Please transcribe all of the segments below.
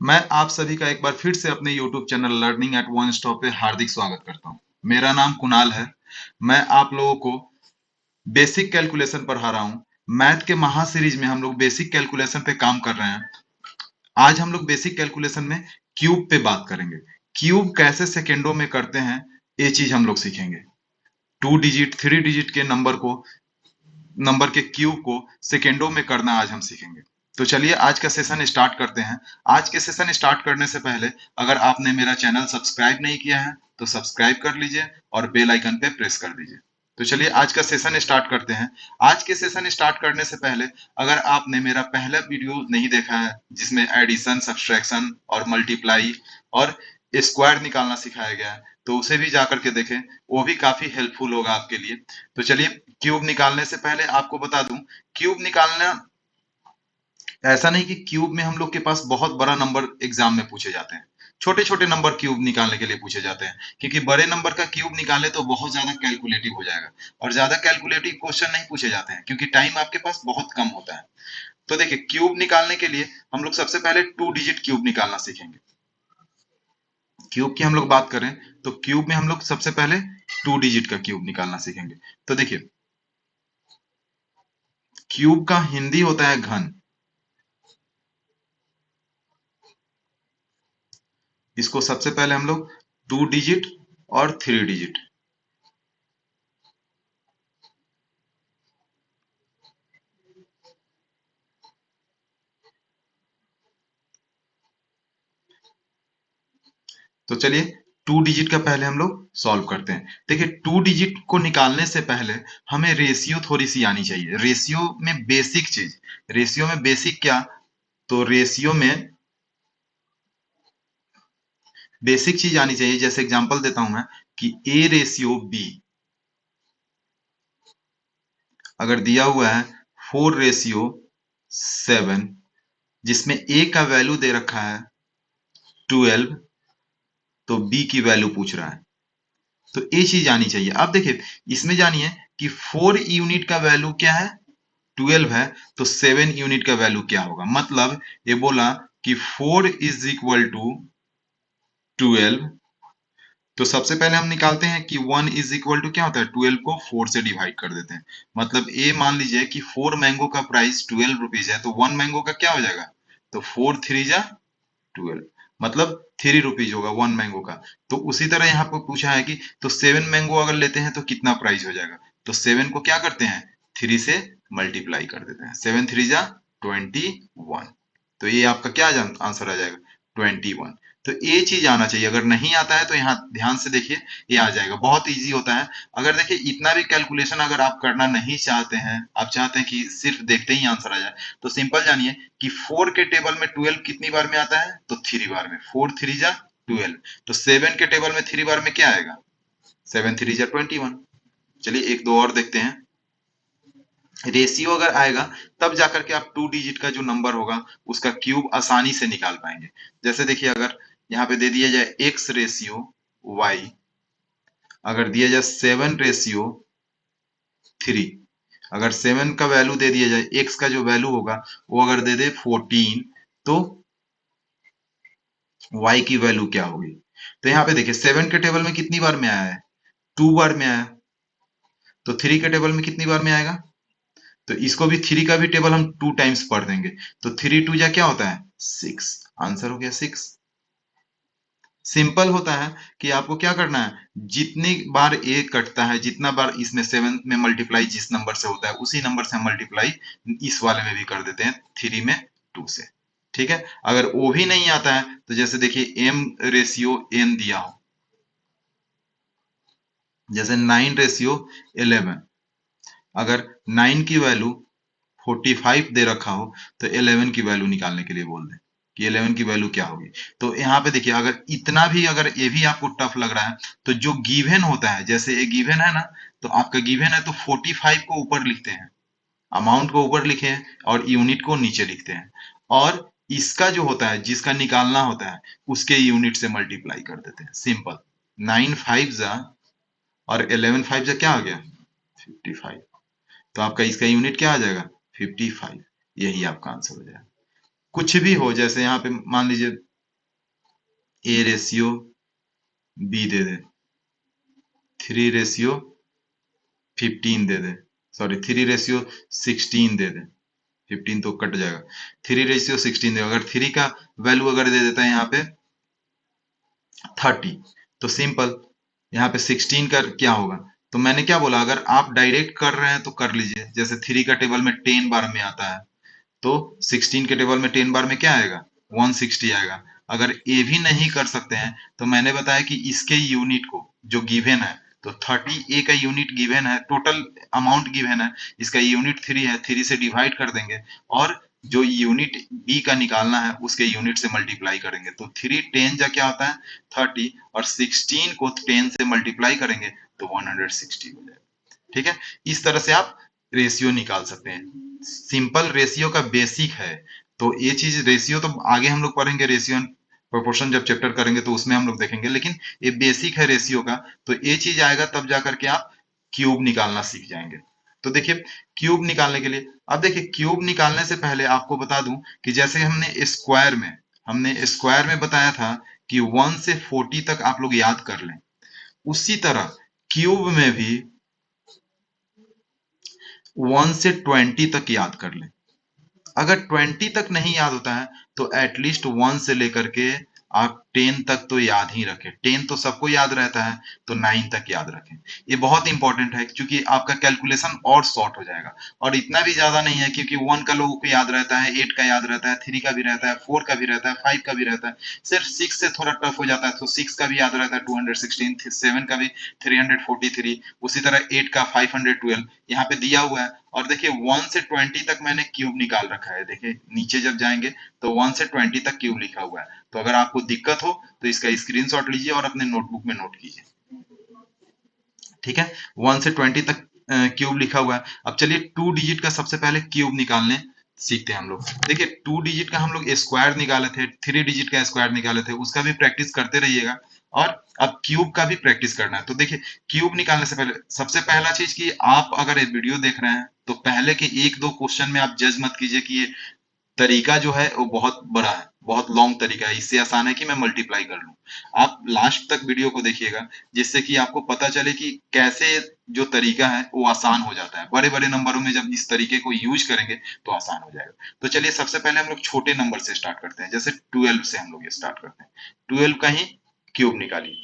मैं आप सभी का एक बार फिर से अपने YouTube channel learning at one stop पे हार्दिक स्वागत करता हूं। मेरा नाम कुणाल है। मैं आप लोगों को बेसिक कैलकुलेशन पढ़ा रहा हूं। मैथ के महा सीरीज में हम लोग बेसिक कैलकुलेशन पे काम कर रहे हैं। आज हम लोग बेसिक कैलकुलेशन में क्यूब पे बात करेंगे। क्यूब कैसे सेकेंडों में करते हैं, ये चीज हम लोग सीखेंगे। 2 डिजिट 3 डिजिट के नंबर के क्यूब को सेकेंडों में करना आज हम सीखेंगे। तो चलिए आज का सेशन स्टार्ट करते हैं। आज के सेशन स्टार्ट करने से पहले अगर आपने मेरा चैनल सब्सक्राइब नहीं किया है तो सब्सक्राइब कर लीजिए और बेल आइकन पे प्रेस कर दीजिए। तो चलिए आज का सेशन स्टार्ट करते हैं। आज के सेशन स्टार्ट करने से पहले अगर आपने मेरा पहला वीडियो नहीं देखा है जिसमें एडिशन, सब्सट्रैक्शन और मल्टीप्लाई और स्क्वायर निकालना सिखाया गया है तो उसे भी जाकर के देखें। वो भी काफी हेल्पफुल होगा आपके लिए। तो चलिए क्यूब निकालने से पहले आपको बता दूं, क्यूब निकालना ऐसा नहीं कि क्यूब में हम लोग के पास बहुत बड़ा नंबर एग्जाम में पूछे जाते हैं। छोटे छोटे नंबर क्यूब निकालने के लिए पूछे जाते हैं, क्योंकि बड़े नंबर का क्यूब निकाले तो बहुत ज्यादा कैलकुलेटिव हो जाएगा और ज्यादा कैलकुलेटिव क्वेश्चन नहीं पूछे जाते हैं क्योंकि टाइम आपके पास बहुत कम होता है। तो देखिए क्यूब निकालने के लिए हम लोग सबसे पहले 2 डिजिट क्यूब निकालना सीखेंगे। क्यूब की हम लोग बात करें तो क्यूब में हम लोग सबसे पहले 2 डिजिट का क्यूब निकालना सीखेंगे। तो देखिए क्यूब का हिंदी होता है घन। इसको सबसे पहले हम लोग 2 डिजिट और 3 डिजिट, तो चलिए 2 डिजिट का पहले हम लोग सॉल्व करते हैं। देखिए 2 डिजिट को निकालने से पहले हमें रेशियो थोड़ी सी आनी चाहिए। रेशियो में बेसिक चीज, रेशियो में बेसिक क्या, तो रेशियो में बेसिक चीज आनी चाहिए। जैसे एग्जांपल देता हूं मैं कि ए रेशियो बी अगर दिया हुआ है 4:7, जिसमें ए का वैल्यू दे रखा है 12, तो बी की वैल्यू पूछ रहा है, तो ये चीज आनी चाहिए। अब देखिए इसमें जानिए कि 4 यूनिट का वैल्यू क्या है, 12 है, तो 7 यूनिट का वैल्यू क्या होगा। मतलब ये बोला कि 4 = 12। तो सबसे पहले हम निकालते हैं कि 1 = क्या होता है, 12 को 4 से डिवाइड कर देते हैं। मतलब ए मान लीजिए कि 4 मैंगो का प्राइस 12 रुपीज है, तो 1 मैंगो का क्या हो जाएगा, तो 4 3 = 12, मतलब 3 रुपीज होगा 1 मैंगो का। तो उसी तरह यहाँ पर पूछा है कि तो 7 मैंगो अगर लेते हैं तो कितना प्राइस हो जाएगा। तो 7 को क्या करते हैं, 3 से मल्टीप्लाई कर देते हैं। 7 3 = 21। तो ये आपका क्या आंसर आ जाएगा, 21। तो ये चीज आना चाहिए। अगर नहीं आता है तो यहाँ ध्यान से देखिए, ये आ जाएगा। बहुत इजी होता है। अगर देखिए इतना भी कैलकुलेशन अगर आप करना नहीं चाहते हैं, आप चाहते हैं कि सिर्फ देखते ही आंसर आ जाए, तो सिंपल जानिए कि 4 के टेबल में 12 कितनी बार में आता है, तो 3 बार में। 4 3 = 12। तो 7 के टेबल में 3 बार में क्या आएगा, 7 3 = 21। चलिए एक दो और देखते हैं। रेशियो अगर आएगा तब जाकर के आप 2 डिजिट का जो नंबर होगा उसका क्यूब आसानी से निकाल पाएंगे। जैसे देखिए अगर यहाँ पे दे दिया जाए x रेशियो y, अगर दिया जाए 7:3, अगर 7 का वैल्यू दे दिया जाए, x का जो वैल्यू होगा वो अगर दे दे 14, तो y की वैल्यू क्या होगी। तो यहाँ पे देखिए 7 के टेबल में कितनी बार में आया है, 2 बार में आया। तो 3 के टेबल में कितनी बार में आएगा, तो इसको भी 3 का भी टेबल हम 2 टाइम्स पढ़ देंगे। तो 3 2 क्या होता है, 6। आंसर हो गया 6। सिंपल होता है कि आपको क्या करना है, जितनी बार ए कटता है, जितना बार इसमें 7 में मल्टीप्लाई जिस नंबर से होता है उसी नंबर से हम मल्टीप्लाई इस वाले में भी कर देते हैं, 3 में 2 से। ठीक है। अगर वो भी नहीं आता है तो जैसे देखिए m रेशियो n दिया हो, जैसे 9:11, अगर 9 की वैल्यू 45 दे रखा हो तो 11 की वैल्यू निकालने के लिए बोल दें कि 11 की वैल्यू क्या होगी। तो यहाँ पे देखिए अगर इतना भी अगर ये भी आपको टफ लग रहा है तो जो गिवन होता है, जैसे ये गिवन है ना, तो आपका गिवन है तो 45 को ऊपर लिखते हैं, अमाउंट को ऊपर लिखे हैं और यूनिट को नीचे लिखते हैं, और इसका जो होता है जिसका निकालना होता है उसके यूनिट से मल्टीप्लाई कर देते हैं। सिंपल। 9 5 जा और 11 5 जा क्या आ गया, 55। तो आपका इसका यूनिट क्या आ जाएगा, 55। यही आपका आंसर हो जाएगा। कुछ भी हो, जैसे यहाँ पे मान लीजिए ए रेशियो बी दे दे, 3:15 दे दे, सॉरी 3:16 दे दे, 15 तो कट जाएगा, 3:16 दे, अगर 3 का वैल्यू अगर दे देता है यहाँ पे 30, तो सिंपल यहाँ पे 16 का क्या होगा, तो मैंने क्या बोला, अगर आप डायरेक्ट कर रहे हैं तो कर लीजिए, जैसे 3 का टेबल में 10 बार में आता है, तो 16 के टेबल में 10 बार में क्या आएगा, 160 आएगा। अगर ये भी नहीं कर सकते हैं तो मैंने बताया कि इसके यूनिट को जो गिवन है, तो 30 ए का यूनिट गिवन है, टोटल अमाउंट गिवन है, इसका यूनिट 3 है, 3 से डिवाइड कर देंगे और जो यूनिट बी का निकालना है उसके यूनिट से मल्टीप्लाई करेंगे, तो 3 10 जा क्या होता है 30, और 16 को 10 से मल्टीप्लाई करेंगे तो 160 हो जाएगा। ठीक है, इस तरह से आप रेशियो निकाल सकते हैं, सिंपल रेशियो का बेसिक है। तो ये चीज रेशियो तो आगे हम लोग पढ़ेंगे, रेशियो एंड प्रोपोर्शन जब चैप्टर करेंगे तो उसमें हम लोग देखेंगे, लेकिन ये बेसिक है रेशियो का, तो ये चीज आएगा तब जाकर के आप क्यूब निकालना सीख जाएंगे। तो देखिए, क्यूब निकालने के लिए, अब देखिए क्यूब निकालने से पहले आपको बता दूं कि जैसे हमने स्क्वायर में बताया था कि 1 से 40 तक आप लोग याद कर लें, उसी तरह क्यूब में भी 1 से 20 तक याद कर लें। अगर 20 तक नहीं याद होता है तो एटलीस्ट 1 से लेकर के आप 10 तक तो याद ही रखें, 10 तो सबको याद रहता है, तो 9 तक याद रखें। ये बहुत इंपॉर्टेंट है क्योंकि आपका कैलकुलेशन और शॉर्ट हो जाएगा, और इतना भी ज्यादा नहीं है क्योंकि 1 का लोगों को याद रहता है, 8 का याद रहता है, 3 का भी रहता है, 4 का भी रहता है, 5 का भी रहता है, सिर्फ 6 से थोड़ा टफ हो जाता है, तो 6 का भी याद रहता है 216, 7 का भी 343, उसी तरह 8 का 512 यहाँ पे दिया हुआ है। और देखिए 1 से 20 तक मैंने क्यूब निकाल रखा है, देखिए नीचे जब जाएंगे तो 1 से 20 तक क्यूब लिखा हुआ है, तो अगर आपको दिक्कत हो तो इसका स्क्रीनशॉट लीजिए और अपने नोटबुक में नोट कीजिए। ठीक है, 1 से 20 तक क्यूब लिखा हुआ है। अब चलिए 2 डिजिट का सबसे पहले क्यूब निकालने सीखते हैं हम लोग। देखिए 2 डिजिट का हम लोग स्क्वायर निकाले थे, 3 डिजिट का स्क्वायर निकाले थे, उसका भी प्रैक्टिस करते रहिएगा, और अब क्यूब का भी प्रैक्टिस करना है। तो देखिए क्यूब निकालने से पहले सबसे पहला चीज कि आप अगर ये वीडियो देख रहे हैं तो पहले के 1-2 क्वेश्चन में आप जज मत कीजिए कि ये तरीका जो है वो बहुत बड़ा है, बहुत लॉन्ग तरीका है, इससे आसान है कि मैं मल्टीप्लाई कर लूं। आप लास्ट तक वीडियो को देखिएगा जिससे कि आपको पता चले कि कैसे जो तरीका है वो आसान हो जाता है, बड़े बड़े नंबरों में जब इस तरीके को यूज करेंगे तो आसान हो जाएगा। तो चलिए सबसे पहले हम लोग छोटे नंबर से स्टार्ट करते हैं, जैसे 12 से हम लोग ये स्टार्ट करते हैं। 12 का ही क्यूब निकालिए,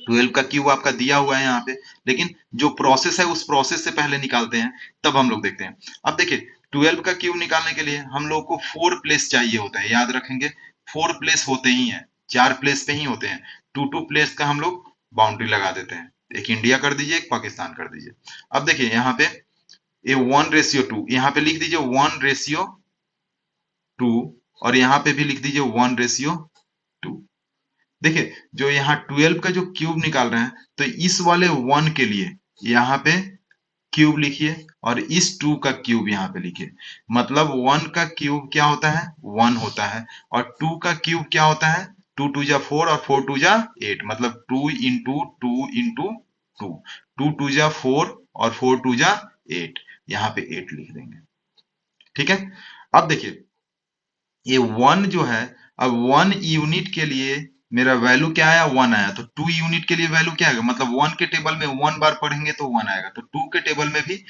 12 का क्यूब आपका दिया हुआ है यहाँ पे, लेकिन जो प्रोसेस है उस प्रोसेस से पहले निकालते हैं, तब हम लोग देखते हैं। अब देखिए 12 का क्यूब निकालने के लिए हम लोग को 4 प्लेस चाहिए होता है, याद रखेंगे 4 प्लेस होते ही हैं, 4 प्लेस पे ही होते हैं, 2 प्लेस का हम लोग बाउंड्री लगा देते हैं, एक इंडिया कर दीजिए, एक पाकिस्तान कर दीजिए। अब देखिए यहाँ पे ये 1:2, यहाँ पे लिख दीजिए 1:2, और यहाँ पे भी लिख दीजिए 1:2। देखिए जो यहाँ 12 का जो क्यूब निकाल रहे हैं, तो इस वाले 1 के लिए यहाँ पे क्यूब लिखिए और इस 2 का क्यूब यहाँ पे लिखिए। मतलब 1 का क्यूब क्या होता है, 1 होता है, और 2 का क्यूब क्या होता है, 2 2 जा 4 और 4 2 जा 8, मतलब 2 इंटू 2 इंटू 2, 2 2 जा 4 और 4 2 जा 8, यहाँ पे 8 लिख देंगे। ठीक है, अब देखिए ये 1 जो है, अब 1 यूनिट के लिए मेरा वैल्यू क्या आया, 1 आया, तो 2 यूनिट के लिए वैल्यू क्या आएगा, मतलब 1 के टेबल में 1 बार पढ़ेंगे तो 1 आएगा, तो 2 के टेबल में भी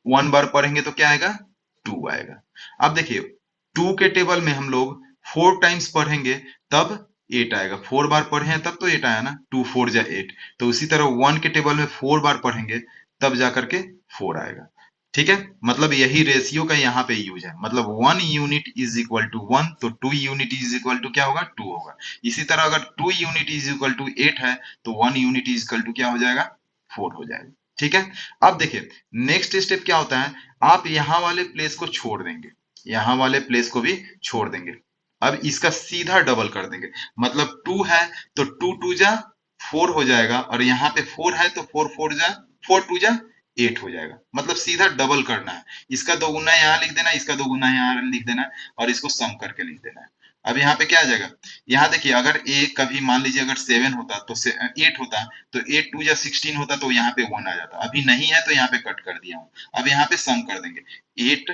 1 बार पढ़ेंगे तो क्या आएगा, 2 आएगा। अब देखिए 2 के टेबल में हम लोग 4 टाइम्स पढ़ेंगे तब 8 आएगा, 4 बार पढ़े हैं तब तो 8 आया ना, 2 4 जा 8, तो उसी तरह 1 के टेबल में 4 बार पढ़ेंगे तब जाकर के 4 आएगा। ठीक है, मतलब यही रेशियो का यहाँ पे यूज है, मतलब 1 यूनिट इज इक्वल टू 1, तो 2 यूनिट इज इक्वल टू क्या होगा, 2 होगा। इसी तरह अगर 2 यूनिट इज इक्वल टू 8 है तो 1 यूनिट इज इक्वल टू क्या हो जाएगा, 4 हो जाएगा। ठीक है, अब देखिए नेक्स्ट स्टेप क्या होता है, आप यहाँ वाले प्लेस को छोड़ देंगे, यहाँ वाले प्लेस को भी छोड़ देंगे, अब इसका सीधा डबल कर देंगे, मतलब 2 है तो 2 2 जा 4 हो जाएगा, और यहाँ पे 4 है तो 4 4 जा 4 2 जा 8 हो जाएगा, मतलब सीधा डबल करना है, इसका दोगुना यहाँ लिख देना, इसका दोगुना यहाँ लिख देना, और इसको सम करके लिख देना है। अब यहाँ पे क्या आ जाएगा, यहाँ देखिए अगर ए कभी मान लीजिए अगर 7 होता तो 8 होता, तो 8 2 जा 16 होता, तो यहाँ पे 1 आ जाता, अभी नहीं है तो यहाँ पे कट कर दिया हूँ। अब यहाँ पे सम कर देंगे, 8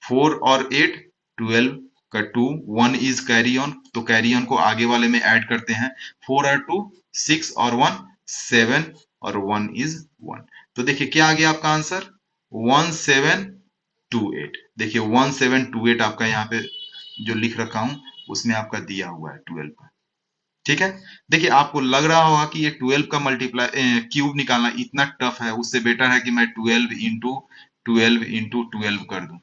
4 और 8 12, का 2, 1 इज कैरी ऑन, तो कैरी ऑन को आगे वाले में ऐड करते हैं, 4 और 2 6 और 1 7 और 1 इज 1। तो देखिए क्या आ गया आपका आंसर 1728। देखिए 1728 आपका यहाँ पे जो लिख रखा हूं उसमें आपका दिया हुआ है 12 का। ठीक है, देखिए आपको लग रहा होगा कि ये 12 का मल्टीप्लाई क्यूब निकालना इतना टफ है, उससे बेटर है कि मैं 12 कर दूं,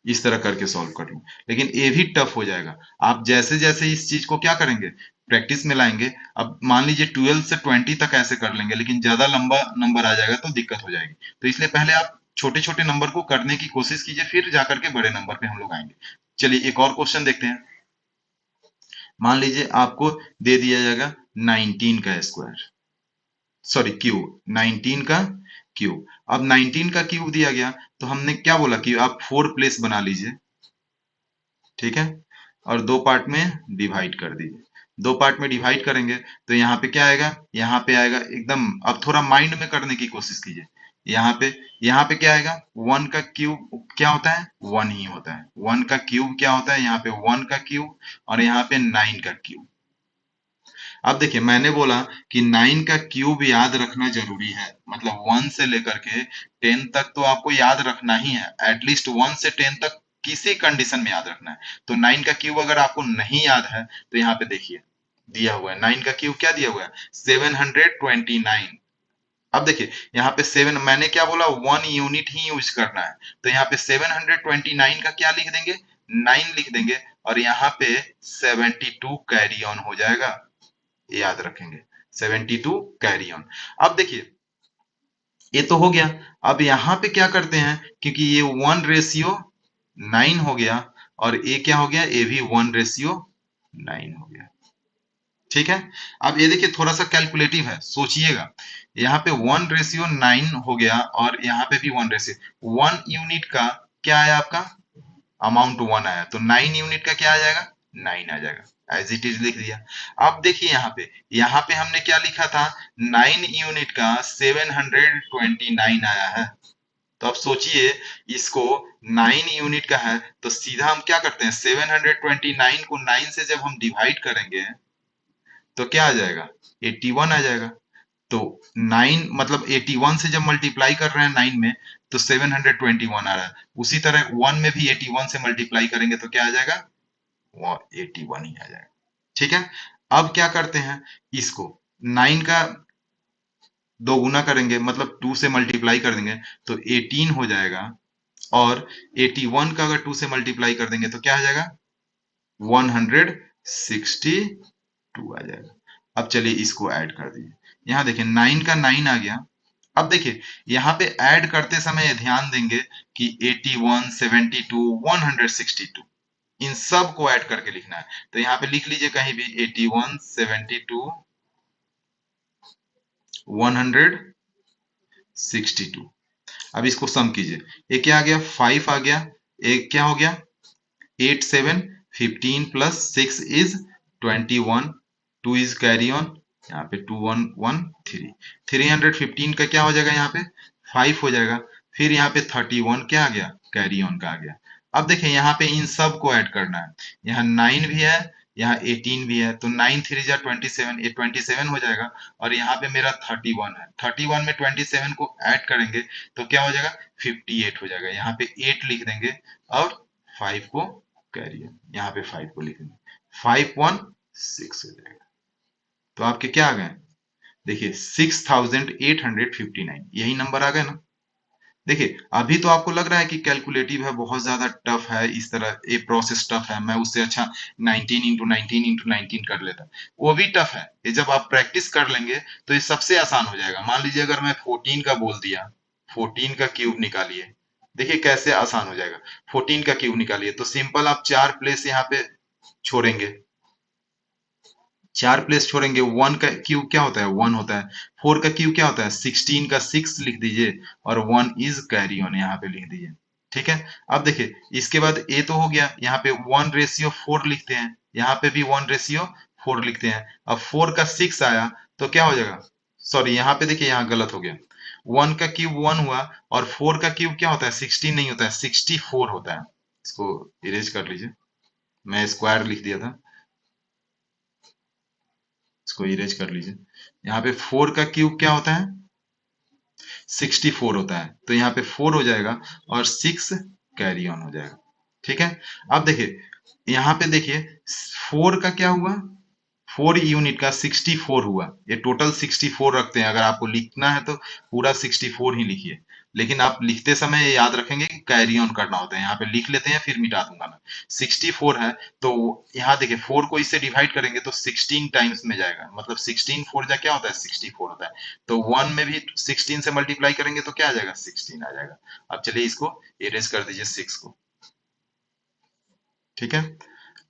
इस तरह करके सॉल्व कर लूं। लेकिन ये भी टफ हो जाएगा। आप जैसे जैसे इस चीज को क्या करेंगे, प्रैक्टिस में लाएंगे। अब मान लीजिए 12 से 20 तक ऐसे कर लेंगे, लेकिन ज्यादा लंबा नंबर आ जाएगा तो दिक्कत हो जाएगी। तो इसलिए पहले आप छोटे छोटे नंबर को करने की कोशिश कीजिए, फिर जाकर के बड़े नंबर पे हम लोग आएंगे। चलिए एक और क्वेश्चन देखते हैं। मान लीजिए आपको दे दिया जाएगा 19 का स्क्वायर, सॉरी क्यूब, 19 का क्यूब। अब 19 का क्यूब दिया गया तो हमने क्या बोला कि आप 4 प्लेस बना लीजिए, ठीक है, और दो पार्ट में डिवाइड कर दीजिए। दो पार्ट में डिवाइड करेंगे तो यहाँ पे क्या आएगा, यहाँ पे आएगा एकदम, अब थोड़ा माइंड में करने की कोशिश कीजिए। यहाँ पे क्या आएगा, 1 का क्यूब क्या होता है, 1 ही होता है। 1 का क्यूब क्या होता है, यहाँ पे 1 का क्यूब, और यहाँ पे 9 का क्यूब। अब देखिए मैंने बोला कि 9 का क्यूब याद रखना जरूरी है, मतलब 1 से लेकर के 10 तक तो आपको याद रखना ही है, एटलीस्ट 1 से 10 तक किसी कंडीशन में याद रखना है। तो 9 का क्यूब अगर आपको नहीं याद है तो यहाँ पे देखिए दिया हुआ है, 9 का क्यूब क्या दिया हुआ है, 729। अब देखिए यहाँ पे 7, मैंने क्या बोला 1 यूनिट ही यूज करना है, तो यहाँ पे 729 का क्या लिख देंगे, 9 लिख देंगे, और यहाँ पे 72 कैरी ऑन हो जाएगा, याद रखेंगे 72 कैरी ऑन। अब देखिए ये तो हो गया। अब यहाँ पे क्या करते हैं, क्योंकि ये 1:9 हो गया, और ये क्या हो गया, ये भी 1:9 हो गया। ठीक है, अब ये देखिए थोड़ा सा कैलकुलेटिव है, सोचिएगा। यहाँ पे 1:9 हो गया, और यहाँ पे भी 1 यूनिट का क्या आया आपका, अमाउंट 1 आया, तो 9 यूनिट का क्या आ जाएगा, 9 आ जाएगा, एज इट इज लिख दिया। अब देखिए यहाँ पे हमने क्या लिखा था, 9 यूनिट का 729 आया है। तो अब सोचिए इसको 9 यूनिट का है, तो सीधा हम क्या करते हैं, 729 को 9 से जब हम डिवाइड करेंगे तो क्या आ जाएगा, 81 आ जाएगा। तो 9 मतलब 81 से जब मल्टीप्लाई कर रहे हैं 9 में, तो 721 आ रहा है। उसी तरह 1 में भी 81 से मल्टीप्लाई करेंगे तो क्या आ जाएगा, वो 81 ही आ जाएगा। ठीक है, अब क्या करते हैं, इसको 9 का दो गुना करेंगे, मतलब 2 से मल्टीप्लाई कर देंगे तो 18 हो जाएगा, और 81 का अगर 2 से मल्टीप्लाई कर देंगे तो क्या आ जाएगा, 162 आ जाएगा। अब चलिए इसको ऐड कर दीजिए, यहाँ देखिए 9 का 9 आ गया। अब देखिए यहाँ पे ऐड करते समय ध्यान देंगे कि 81 72 162 इन सब को ऐड करके लिखना है। तो यहाँ पे लिख लीजिए कहीं भी 81 72 162। अब इसको सम कीजिए, ये क्या आ गया, 5 आ गया, एक क्या हो गया, 8 7 15 plus 6 is 21, 2 is carry on, यहाँ पे 2 1 1 3, 315 का क्या हो जाएगा, यहाँ पे 5 हो जाएगा। फिर यहाँ पे 31 क्या आ गया, कैरी ऑन का आ गया। अब देखिए यहाँ पे इन सब को ऐड करना है, यहाँ 9 भी है, यहाँ 18 भी है, तो 9 3 जा 27, ये 27 हो जाएगा, और यहाँ पे मेरा 31 है, 31 में 27 को ऐड करेंगे तो क्या हो जाएगा, 58 हो जाएगा। यहाँ पे 8 लिख देंगे, और 5 को कैरी ऑन, यहाँ पे 5 को लिखेंगे, 516 हो जाएगा। तो आपके क्या आ गए, देखिए 6859, यही नंबर आ गए ना। देखिए अभी तो आपको लग रहा है कि कैलकुलेटिव है, बहुत ज्यादा टफ है, इस तरह ये प्रोसेस टफ है, मैं उससे अच्छा 19 इंटू 19 इंटू 19 कर लेता। वो भी टफ है, ये जब आप प्रैक्टिस कर लेंगे तो ये सबसे आसान हो जाएगा। मान लीजिए अगर मैं 14 का बोल दिया, 14 का क्यूब निकालिए, देखिए कैसे आसान हो जाएगा। 14 का क्यूब निकालिए तो सिंपल आप 4 प्लेस यहाँ पे छोड़ेंगे, 4 प्लेस छोड़ेंगे। 1 का क्यूब क्या होता है, 1 होता है। 4 का क्यूब क्या होता है, 16 का 6 लिख दीजिए, और 1 इज कैरी ऑन यहाँ पे लिख दीजिए। ठीक है, अब देखिए इसके बाद ए तो हो गया, यहाँ पे 1:4 लिखते हैं, यहाँ पे भी 1:4 लिखते हैं। अब 4 का 6 आया तो क्या हो जाएगा, सॉरी यहाँ पे देखिए यहाँ गलत हो गया, 1 का क्यूब 1 हुआ, और 4 का क्यूब क्या होता है, 16 नहीं होता है, 64 होता है। इसको इरेज कर लीजिए, मैं स्क्वायर लिख दिया था, इसको इरेज कर लीजिए। यहाँ पे 4 का क्यूब क्या होता है? 64 होता है, तो यहाँ पे 4 हो जाएगा और 6 कैरी ऑन हो जाएगा। ठीक है, अब देखिए यहाँ पे देखिए 4 का क्या हुआ, 4 यूनिट का 64 हुआ। ये टोटल 64 रखते हैं, अगर आपको लिखना है तो पूरा 64 ही लिखिए, लेकिन आप लिखते समय ये याद रखेंगे कि कैरी ऑन करना होता है। यहाँ पे लिख लेते हैं, फिर मिटा दूंगा मैं। 64 है तो यहाँ देखिए 4 को इससे डिवाइड करेंगे तो 16 टाइम्स में जाएगा, मतलब 16 4 जा क्या होता है, 64 होता है। तो 1 में भी 16 से मल्टीप्लाई करेंगे तो क्या आ जाएगा, 16 आ जाएगा। अब चलिए इसको इरेज कर दीजिए 6 को। ठीक है,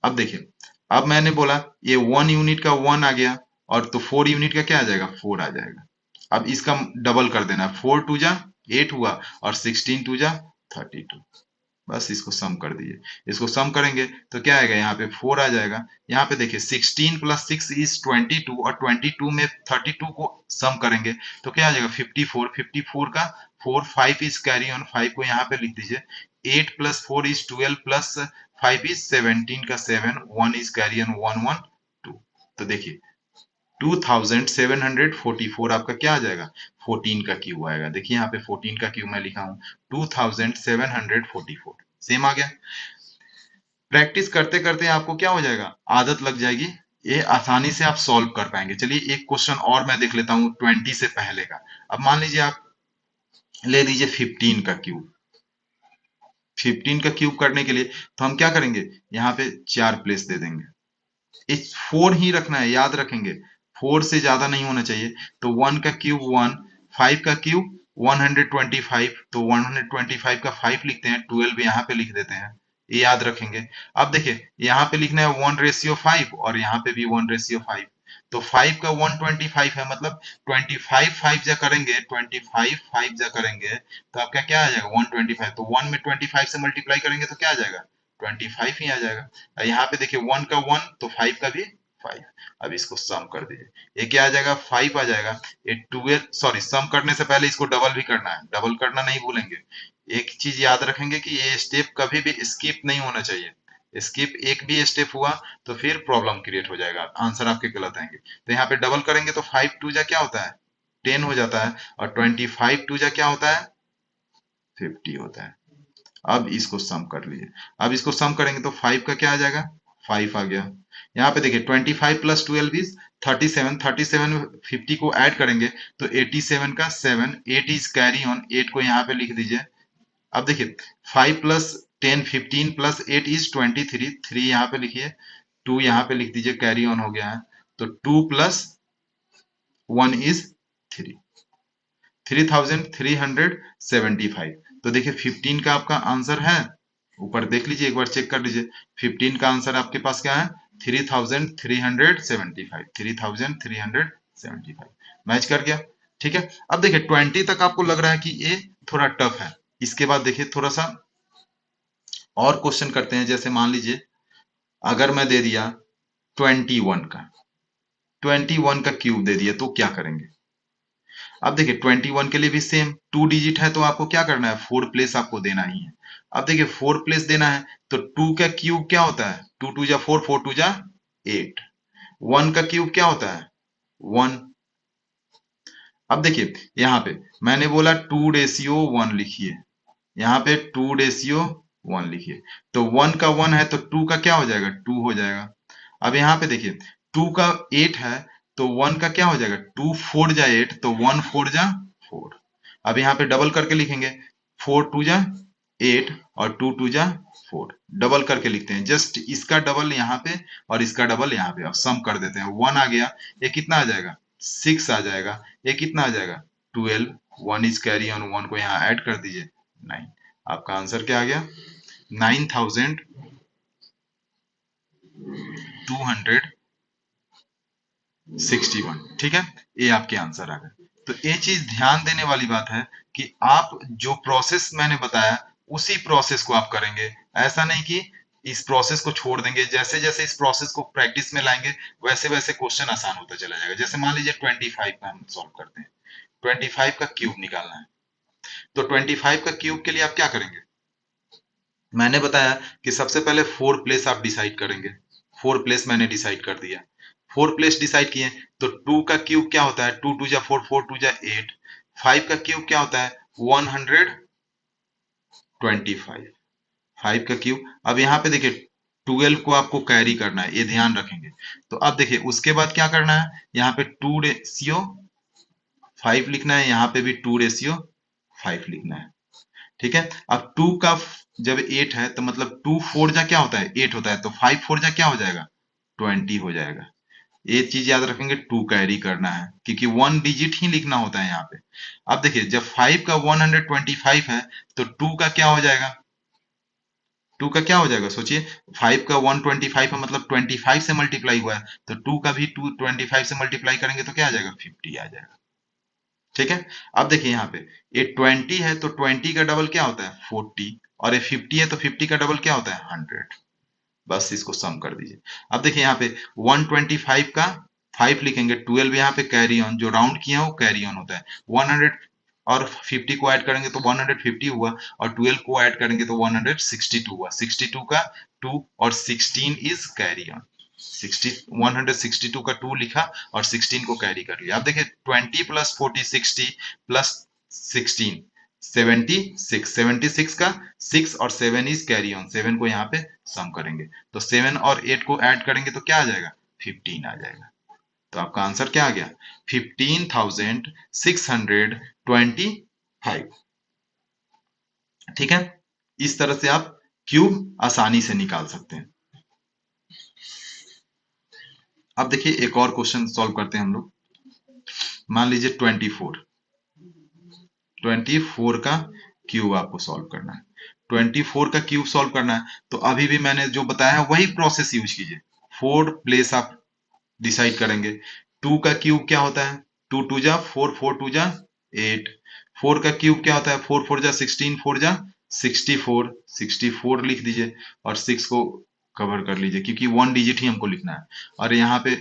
अब देखिए, अब मैंने बोला ये 1 यूनिट का 1 आ गया, और तो 4 यूनिट का क्या आ जाएगा, 4 आ जाएगा। अब इसका डबल कर देना, 4 टू जा 8 हुआ और 16 टू जा 32। बस इसको सम कर दीजिए। इसको सम करेंगे तो क्या आएगा, यहाँ पे 4 आ जाएगा। यहाँ पे देखिए 16 प्लस 6 इज 22, और 22 में 32 को सम करेंगे तो क्या आ जाएगा, 54। 54 का 4, 5 इज कैरी ऑन, 5 को यहाँ पे लिख दीजिए। 8 प्लस 4 इज 12, प्लस 5 इज 17 का 7, 1 इज कैरी ऑन, 1 1 2। तो देखिए 2744 आपका क्या आ जाएगा, 14 का क्यूब आएगा। देखिए यहाँ पे 14 का क्यूब मैं लिखा हूँ 2744, सेम आ गया। प्रैक्टिस करते करते आपको क्या हो जाएगा, आदत लग जाएगी, ये आसानी से आप सॉल्व कर पाएंगे। चलिए एक क्वेश्चन और मैं देख लेता हूँ 20 से पहले का। अब मान लीजिए आप ले लीजिए 15 का क्यूब। 15 का क्यूब करने के लिए तो हम क्या करेंगे, यहाँ पे 4 प्लेस दे देंगे। इस 4 ही रखना है, याद रखेंगे 4 से ज्यादा नहीं होना चाहिए। तो 1 का क्यूब 1, 5 का क्यूब 125, तो 125 का 5 लिखते हैं, 12 यहाँ पे लिख देते हैं, ये याद रखेंगे। अब देखिए यहाँ पे लिखना है 1:5 और यहाँ पे भी 1:5। तो 5 का 125 है, मतलब 25 5 जा करेंगे, 25 5 जा करेंगे तो आपका क्या आ जाएगा, 125। तो 1 में 25 से मल्टीप्लाई करेंगे तो क्या आ जाएगा, 25 ही आ जाएगा। यहाँ पे देखिए 1 का 1 तो 5 का भी 5। अब इसको सम कर दीजिए, ये क्या आ जाएगा, 5 आ जाएगा। ये 12, सॉरी सम करने से पहले इसको डबल भी करना है, डबल करना नहीं भूलेंगे। एक चीज याद रखेंगे कि ये स्टेप कभी भी स्किप नहीं होना चाहिए। स्किप एक भी स्टेप हुआ तो फिर प्रॉब्लम क्रिएट हो जाएगा, आंसर आपके गलत आएंगे। तो यहाँ पे डबल करेंगे तो 5 टू जा क्या होता है, 10 हो जाता है, और 25 टू जा क्या होता है, 50 होता है। अब इसको सम कर लीजिए। अब इसको सम करेंगे तो 5 का क्या आ जाएगा, 5 आ गया। यहाँ पे देखिए 25 प्लस 12 इज 37, 37 50 को ऐड करेंगे तो 87 का 7, 8 इज कैरी ऑन, 8 को यहाँ पे लिख दीजिए। अब देखिए 5 प्लस 10 15 प्लस 8 इज 23, 3 यहाँ पे लिखिए, 2 यहाँ पे लिख दीजिए, कैरी ऑन हो गया है। तो 2 प्लस 1 इज 3, 3375। तो देखिए 15 का आपका आंसर है, ऊपर देख लीजिए, एक बार चेक कर लीजिए। 15 का आंसर आपके पास क्या है, 3375, 3375 मैच कर गया। ठीक है, अब देखिए 20 तक आपको लग रहा है कि ये थोड़ा टफ है। इसके बाद देखिए थोड़ा सा और क्वेश्चन करते हैं। जैसे मान लीजिए अगर मैं दे दिया 21 का, 21 का क्यूब दे दिया तो क्या करेंगे। अब देखिए 21 के लिए भी सेम, 2 डिजिट है तो आपको क्या करना है, 4 प्लेस आपको देना ही है। अब देखिए 4 प्लेस देना है तो 2 का क्यूब क्या होता है, 2 2 जा 4, 4 2 जा 8। 1 का क्यूब क्या होता है, 1। अब देखिए यहाँ पे मैंने बोला 2:1 लिखिए, यहाँ पे 2:1 लिखिए। तो 1 का 1 है तो 2 का क्या हो जाएगा, 2 हो जाएगा। अब यहाँ पे देखिए 2 का 8 है तो 1 का क्या हो जाएगा, 2 4 जा 8, तो 1 4 जा 4। अब यहाँ पे डबल करके लिखेंगे, 4 2 जा 8 और 2 2 जा 4, डबल करके लिखते हैं। जस्ट इसका डबल यहाँ पे और इसका डबल यहाँ पे, अब सम कर देते हैं। 1 आ गया, ये कितना आ जाएगा, 6 आ जाएगा। ये कितना आ जाएगा, 12, 1 इज कैरी ऑन, 1 को यहाँ ऐड कर दीजिए, 9। आपका आंसर क्या आ गया, 9261। ठीक है, ये आपके आंसर आ गए। तो ये चीज ध्यान देने वाली बात है कि आप जो प्रोसेस मैंने बताया उसी प्रोसेस को आप करेंगे। ऐसा नहीं कि इस प्रोसेस को छोड़ देंगे, जैसे जैसे इस प्रोसेस को प्रैक्टिस में लाएंगे वैसे वैसे क्वेश्चन आसान होता चला जाएगा। जैसे मान लीजिए 25 का हम सॉल्व करते हैं, 25 का क्यूब निकालना है। तो 25 का क्यूब के लिए आप क्या करेंगे, मैंने बताया कि सबसे पहले 4 प्लेस आप डिसाइड करेंगे। 4 प्लेस मैंने डिसाइड कर दिया। 4 प्लेस डिसाइड किए तो 2 का क्यूब क्या होता है? 2 2 जा 4, 4 2 जा 8। 5 का क्यूब क्या होता है? 125। 5 का क्यूब। अब यहाँ पे देखिए 12 को आपको कैरी करना है, ये ध्यान रखेंगे। तो अब देखिए उसके बाद क्या करना है, यहाँ पे 2 रेशियो 5 लिखना है, यहाँ पे भी 2 रेशियो 5 लिखना है। ठीक है। अब 2 का जब 8 है तो मतलब 2 4 जा क्या होता है? 8 होता है, तो 5 4 जा क्या हो जाएगा? 20 हो जाएगा। ये चीज याद रखेंगे, 2 कैरी करना है क्योंकि 1 डिजिट ही लिखना होता है यहाँ पे। अब देखिए जब 5 का 125 है तो 2 का क्या हो जाएगा? 2 का क्या हो जाएगा सोचिए। 5 का 125 है मतलब 25 से मल्टीप्लाई हुआ है, तो 2 का भी 225 से मल्टीप्लाई करेंगे तो क्या आ जाएगा? 50 आ जाएगा। ठीक है। अब देखिए यहाँ पे ये 20 है तो 20 का डबल क्या होता है? 40। और ये 50 है तो 50 का डबल क्या होता है? 100। बस इसको सम कर दीजिए। अब देखिए यहाँ पे 125 का 5 लिखेंगे, 12 यहाँ पे कैरी ऑन, जो राउंड किया है वो कैरी ऑन होता है। 100 और 50 को ऐड करेंगे तो 150 हुआ, और 12 को ऐड करेंगे तो 162 हुआ। 62 का 2 और 16 इज कैरी ऑन। 162 का 2 लिखा और 16 को कैरी कर लिया। अब देखिए 20 प्लस 40 60 प्लस 16 76। 76 का 6 और 7 इज कैरी ऑन, 7 को यहाँ पे सम करेंगे तो 7 और 8 को ऐड करेंगे तो क्या आ जाएगा? 15 आ जाएगा। तो आपका आंसर क्या आ गया? 15,625। ठीक है। इस तरह से आप क्यूब आसानी से निकाल सकते हैं। अब देखिए एक और क्वेश्चन सॉल्व करते हैं हम लोग। मान लीजिए 24 का क्यूब आपको सॉल्व करना है। 24 का क्यूब सॉल्व करना है तो अभी भी मैंने जो बताया है वही प्रोसेस यूज कीजिए। 4 प्लेस आप डिसाइड करेंगे। 2 का क्यूब क्या होता है? 2 2 जा 4, 4 2 जा 8। 4 का क्यूब क्या होता है? 4 4 जा 16, 4 जा 64। 64 लिख दीजिए और 6 को कवर कर लीजिए क्योंकि 1 डिजिट ही हमको लिखना है। और यहाँ पे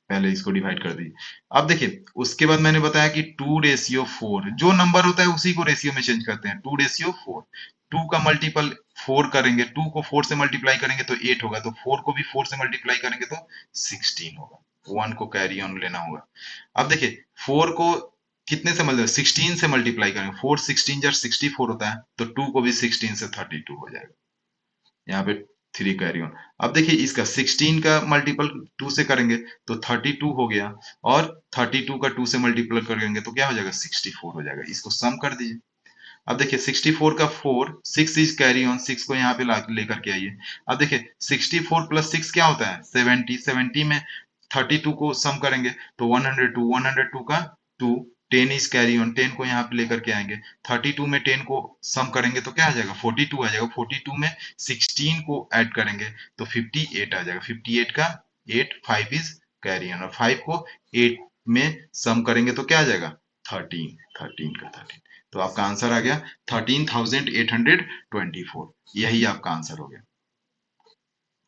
पहले इसको डिवाइड कर दीजिए। अब देखिए उसके बाद मैंने बताया कि 2 रेशियो 4, जो नंबर होता है उसी को रेशियो में चेंज करते हैं। 2 रेशियो 4, 2 का मल्टीपल 4 करेंगे, 2 को 4 से मल्टीप्लाई करेंगे तो 8 होगा, तो 4 को भी 4 से मल्टीप्लाई करेंगे तो 16 होगा। 1 को कैरी ऑन लेना होगा। अब देखिए 4 को कितने से मल्टीप्लाई? 16 से मल्टीप्लाई करेंगे। 4 16 जा 64 होता है, तो 2 को भी 16 से 32 हो जाएगा। यहाँ पे 3 कैरी ऑन। अब देखिए इसका 16 का मल्टीपल 2 से करेंगे तो 32 हो गया, और 32 का 2 से मल्टीपल करेंगे तो क्या हो जाएगा? 64 हो जाएगा। इसको सम कर दीजिए। अब देखिए 64 का 4, 6 इज कैरी ऑन, 6 को यहाँ पे लेकर के आइए। अब देखिए 64 प्लस 6 क्या होता है? 70। 70 में 32 को सम करेंगे तो 102। 102 का 2, 10 इज कैरी ऑन, 10 को यहाँ पे लेकर के आएंगे। 32 में 10 को सम करेंगे तो क्या आ जाएगा? 42 आ जाएगा। 42 में 16 को ऐड करेंगे तो 58 आ जाएगा। 58 का 8, 5 इज कैरी ऑन, और 5 को 8 में सम करेंगे तो क्या आ जाएगा? 13। 13 का 13। तो आपका आंसर आ गया 13,824। यही आपका आंसर हो गया।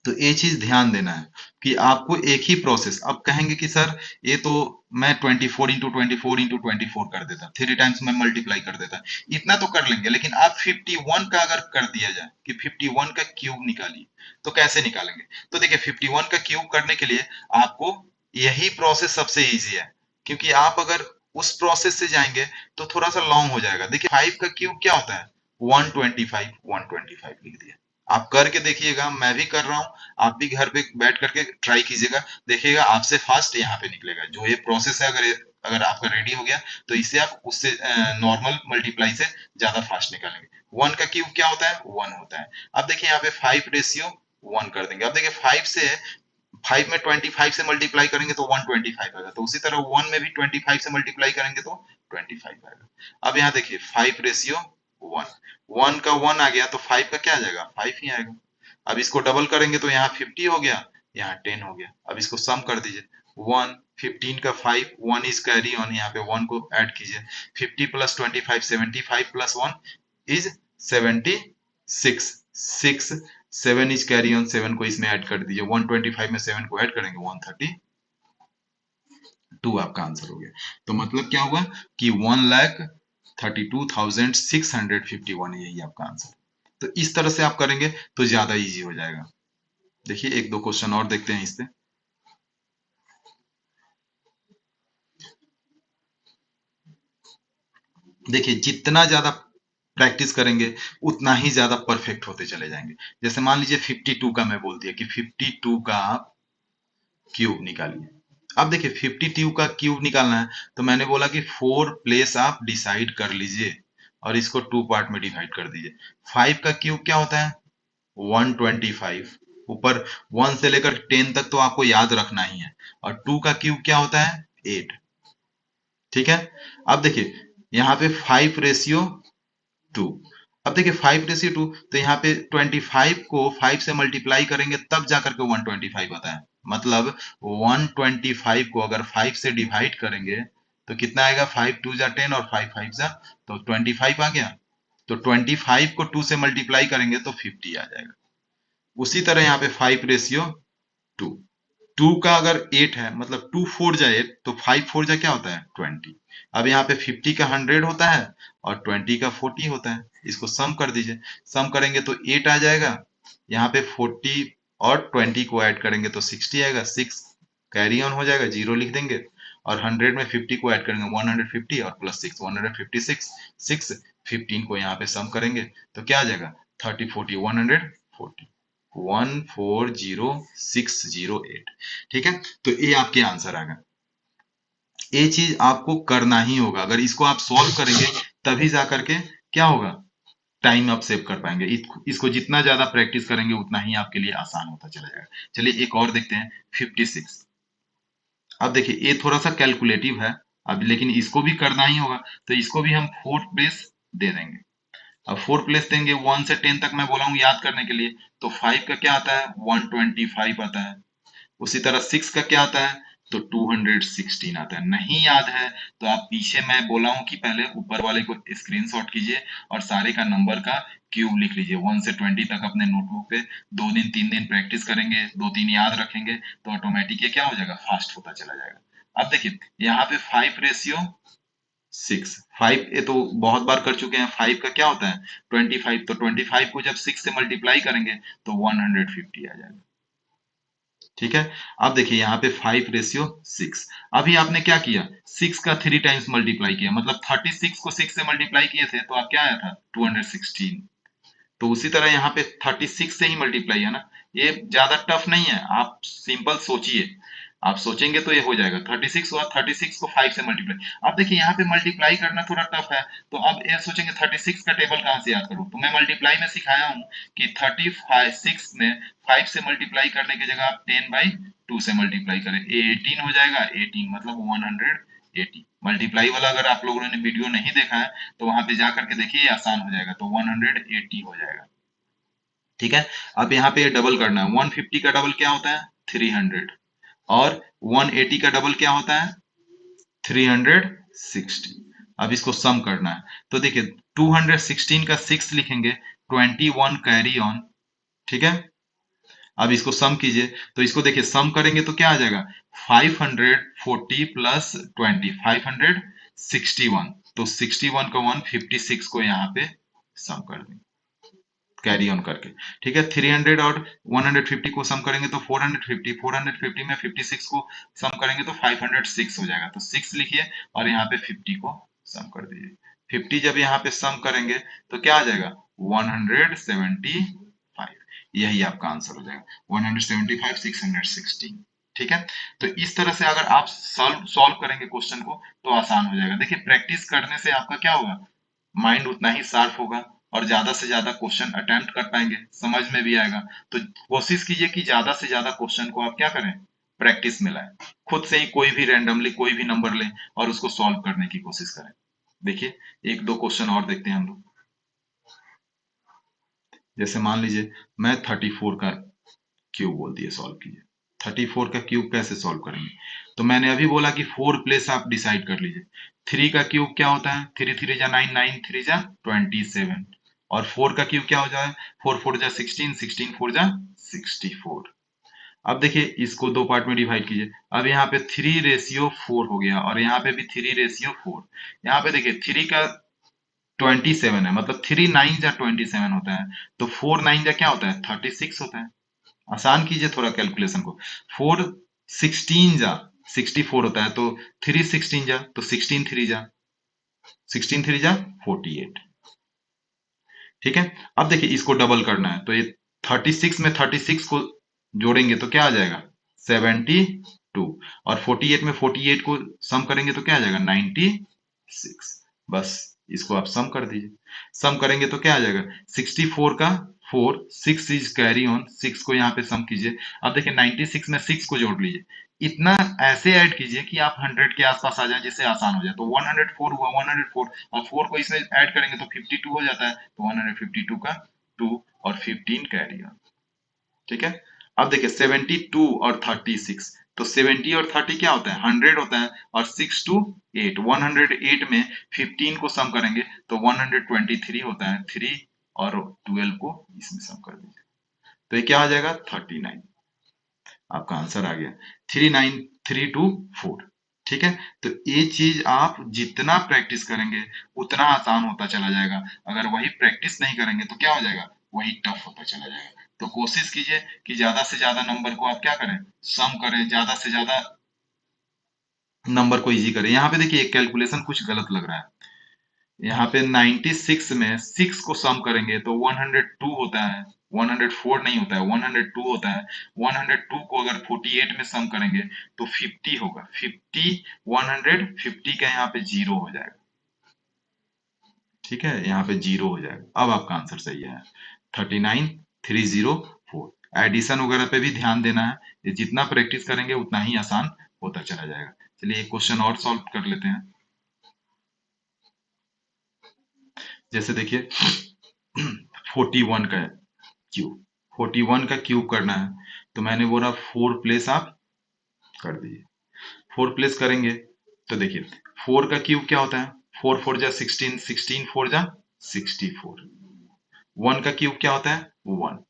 तो ये चीज ध्यान देना है कि आपको एक ही प्रोसेस, अब कहेंगे कि सर ये तो मैं 24 इंटू 24 इंटू 24 कर देता, 3 टाइम्स में मल्टीप्लाई कर देता, इतना तो कर लेंगे, लेकिन आप 51 का अगर कर दिया जाए कि 51 का क्यूब निकालिए तो कैसे निकालेंगे? तो देखिए 51 का क्यूब करने के लिए आपको यही प्रोसेस सबसे इजी है, क्योंकि आप अगर उस प्रोसेस से जाएंगे तो थोड़ा सा लॉन्ग हो जाएगा। देखिए 5 का क्यूब क्या होता है? 125। 125 लिख दिया। आप करके देखिएगा, मैं भी कर रहा हूँ, आप भी घर पे बैठ करके ट्राई कीजिएगा, देखिएगा आपसे फास्ट यहाँ पे निकलेगा। जो ये प्रोसेस है, अगर अगर आपका रेडी हो गया तो इससे आप उससे नॉर्मल मल्टीप्लाई से ज्यादा फास्ट निकालेंगे। 1 का क्यूब क्या होता है? 1 होता है। अब देखिए यहाँ पे 5 रेशियो 1 कर देंगे। अब देखिए 5 से 5 में 25 से मल्टीप्लाई करेंगे तो 125 आएगा, तो उसी तरह 1 में भी 25 से मल्टीप्लाई करेंगे तो 25 आएगा। अब यहाँ देखिए 5 रेशियो 1, 1 का 1 आ गया तो 5 का क्या आ जाएगा? 5 ही आएगा। अब इसको डबल करेंगे तो यहाँ 50 हो गया, यहाँ 10 हो गया। अब इसको सम कर दीजिए। 1 15 का 5, 1 इज कैरी ऑन, यहाँ पे 1 को ऐड कीजिए। 50 plus 25, 75 plus 1 is 76। 6 7 is carry on, 7 को इसमें ऐड कर दीजिए। 125 में 7 को ऐड करेंगे 132, आपका आंसर हो गया। तो मतलब क्या हुआ कि 1,32,651, यही आपका आंसर। तो इस तरह से आप करेंगे तो ज्यादा इजी हो जाएगा। देखिए एक दो क्वेश्चन और देखते हैं इससे। देखिए जितना ज्यादा प्रैक्टिस करेंगे उतना ही ज्यादा परफेक्ट होते चले जाएंगे। जैसे मान लीजिए 52 का मैं बोल दिया कि 52 का आप क्यूब निकालिए। अब देखिए 52 का क्यूब निकालना है तो मैंने बोला कि 4 प्लेस आप डिसाइड कर लीजिए और इसको 2 पार्ट में डिवाइड कर दीजिए। 5 का क्यूब क्या होता है? 125। ऊपर 1 से लेकर 10 तक तो आपको याद रखना ही है। और 2 का क्यूब क्या होता है? 8। ठीक है। अब देखिए यहाँ पे 5 रेशियो 2। अब देखिए 5:2 तो यहाँ पे 25 को 5 से मल्टीप्लाई करेंगे तब जाकर के 125 आता है। मतलब 125 को अगर 5 से डिवाइड करेंगे तो कितना आएगा? 5 2 जा 10 और 5 5 जा तो 25 आ गया। तो 25 को 2 से मल्टीप्लाई करेंगे तो 50 आ जाएगा। उसी तरह यहाँ पे 5 रेशियो 2। 2 का अगर 8 है मतलब 2 4 जा 8 तो 5 4 जा क्या होता है? 20। अब यहाँ पे 50 का 100 होता है और 20 का 40 होता है। इसको सम कर दीजिए। सम करेंगे तो 8 आ जाएगा। यहाँ पे 40 और 20 को ऐड करेंगे तो 60 आएगा। 6 कैरी ऑन हो जाएगा, जीरो लिख देंगे। और 100 में 50 को ऐड करेंगे 150 और प्लस 6 156। 6 15 को यहाँ पे सम करेंगे तो क्या आ जाएगा? 30 40 140। 140608। ठीक है। तो ये आपके आंसर आ गए। ये चीज आपको करना ही होगा। अगर इसको आप सॉल्व करेंगे तभी जा करके क्या होगा? टाइम आप सेव कर पाएंगे। इसको जितना ज्यादा प्रैक्टिस करेंगे उतना ही आपके लिए आसान होता चला जाएगा। चलिए एक और देखते हैं 56। अब देखिए ये थोड़ा सा कैलकुलेटिव है अब, लेकिन इसको भी करना ही होगा। तो इसको भी हम फोर्थ प्लेस दे देंगे। अब 4 प्लेस देंगे 1 से 10 तक मैं बोला हूँ याद करने के लिए। तो 5 का क्या आता है? 125 आता है। उसी तरह 6 का क्या आता है? तो 216 आता है। नहीं याद है तो आप पीछे मैं बोला हूं कि पहले ऊपर वाले को स्क्रीनशॉट कीजिए और सारे का नंबर का क्यूब लिख लीजिए 1 से 20 तक अपने नोटबुक पे। 2 दिन 3 दिन प्रैक्टिस करेंगे, 2 3 याद रखेंगे तो ऑटोमेटिक ये क्या हो जाएगा? फास्ट होता चला जाएगा। अब देखिए यहाँ पे 5 रेशियो 6। 5 ये तो बहुत बार कर चुके हैं। 5 का क्या होता है? 25। तो 25 को जब 6 से मल्टीप्लाई करेंगे तो 150 आ जाएगा। ठीक है। अब देखिए यहाँ पे 5 रेशियो 6। अभी आपने क्या किया? 6 का 3 टाइम्स मल्टीप्लाई किया मतलब 36 को 6 से मल्टीप्लाई किए थे तो आप क्या आया था? 216। तो उसी तरह यहाँ पे 36 से ही मल्टीप्लाई है ना। ये ज्यादा टफ नहीं है, आप सिंपल सोचिए। आप सोचेंगे तो ये हो जाएगा। 36 हुआ, 36 को 5 से मल्टीप्लाई। अब देखिए यहाँ पे मल्टीप्लाई करना थोड़ा टफ है। तो अब ये सोचेंगे 36 का टेबल कहाँ से याद करूँ? तो मैं मल्टीप्लाई में सिखाया हूँ कि 36 में 5 से मल्टीप्लाई करने की जगह आप 10/2 से मल्टीप्लाई करें। ये 18 हो जाएगा। 18 मतलब 180। मल्टीप्लाई वाला अगर आप लोगों ने वीडियो नहीं देखा है तो वहां पे जा करके देखिए, आसान हो जाएगा। तो 180 हो जाएगा। ठीक है। अब यहाँ पे डबल करना है। 150 का डबल क्या होता है? 300। और 180 का डबल क्या होता है? 360। अब इसको सम करना है तो देखिए 216 का 6 लिखेंगे, 21 कैरी ऑन। ठीक है। अब इसको सम कीजिए तो इसको देखिए सम करेंगे तो क्या आ जाएगा? 540 प्लस 20 561। तो 61 का 156 को यहाँ पे सम कर देंगे कैरी ऑन करके। ठीक है। 300 और 150 को सम करेंगे तो 450। 450 में 56 को सम करेंगे तो 506 हो जाएगा। तो 6 लिखिए और यहाँ पे 50 को सम कर दीजिए। 50 जब यहाँ पे सम करेंगे तो क्या आ जाएगा? 175। यही आपका आंसर हो जाएगा 175 616। ठीक है। तो इस तरह से अगर आप सॉल्व करेंगे क्वेश्चन को तो आसान हो जाएगा। देखिए प्रैक्टिस करने से आपका क्या होगा? माइंड उतना ही शार्प होगा और ज्यादा से ज्यादा क्वेश्चन अटेम्प्ट कर पाएंगे, समझ में भी आएगा। तो कोशिश कीजिए कि ज्यादा से ज्यादा क्वेश्चन को आप क्या करें? प्रैक्टिस में लाएं। खुद से ही कोई भी रैंडमली कोई भी नंबर लें और उसको सॉल्व करने की कोशिश करें। देखिए एक दो क्वेश्चन और देखते हैं हम लोग। जैसे मान लीजिए मैं 34 का क्यूब बोल दिए सॉल्व कीजिए। 34 का क्यूब कैसे सॉल्व करेंगे? तो मैंने अभी बोला कि 4 प्लेस आप डिसाइड कर लीजिए। 3 का क्यूब क्या होता है? 3 3 जा 9 9 3 जा 27। और 4 का क्यूब क्या हो जाए? 4 4 जा 16 16 4 जा 64। अब देखिए इसको दो पार्ट में डिवाइड कीजिए। अब यहाँ पे 3 रेशियो 4 हो गया और यहाँ पे भी 3 रेशियो 4। यहाँ पे देखिए 3 का 27 है, मतलब 3 9 जा 27 होता है, तो 4 9 जा क्या होता है 36 होता है। आसान कीजिए थोड़ा कैलकुलेशन को। 4 16 जा 64 होता है, तो 3 16 जा तो 16 3 जा 48। ठीक है, अब देखिए इसको डबल करना है, तो ये 36 में 36 को जोड़ेंगे तो क्या आ जाएगा 72, और 48 में 48 को सम करेंगे तो क्या आ जाएगा 96। बस इसको आप सम कर दीजिए। सम करेंगे तो क्या आ जाएगा 64 का 4, 6 इज कैरी ऑन, 6 को यहाँ पे सम कीजिए। अब देखिए 96 में 6 को जोड़ लीजिए, इतना ऐसे ऐड कीजिए कि आप 100 के आसपास आ जाए, जिससे आसान हो जाए। तो 104 हुआ, 104 और 4 को इसमें ऐड करेंगे तो 52 हो जाता है, तो 152 का 2 और 15 कैरी ऑन। ठीक है, अब देखिए 72 और 36, तो 70 और 30 क्या होता है 100 होता है, और 6 टू 8, 108 में 15 को सम करेंगे तो 123 होता है, 3 और 12 को इसमें सम कर दीजिए तो ये क्या आ जाएगा 39। आपका आंसर आ गया 39324। ठीक है, तो ये चीज आप जितना प्रैक्टिस करेंगे उतना आसान होता चला जाएगा। अगर वही प्रैक्टिस नहीं करेंगे तो क्या हो जाएगा वही टफ होता चला जाएगा। तो कोशिश कीजिए कि ज्यादा से ज्यादा नंबर को आप क्या करें सम करें, ज्यादा से ज्यादा नंबर को इजी करें। यहाँ पे देखिए एक कैलकुलेशन कुछ गलत लग रहा है। यहाँ पे 96 में 6 को सम करेंगे तो 102 होता है, 104 नहीं होता है 102 होता है। 102 को अगर 48 में सम करेंगे तो 50 होगा, 50 150 का यहाँ पे जीरो हो जाएगा। ठीक है, यहाँ पे जीरो हो जाएगा। अब आपका आंसर सही है 39304। एडिशन वगैरह पे भी ध्यान देना है, ये जितना प्रैक्टिस करेंगे उतना ही आसान होता चला जाएगा। चलिए एक क्वेश्चन और सॉल्व कर लेते हैं। जैसे देखिए 41 का क्यूब, 41 का क्यूब करना है, तो मैंने बोला 4 प्लेस आप कर दीजिए। 4 प्लेस करेंगे तो देखिए 4 का क्यूब क्या होता है 4 4 जा 16, 16 4 जा 64। 1 का क्यूब क्या होता है 1।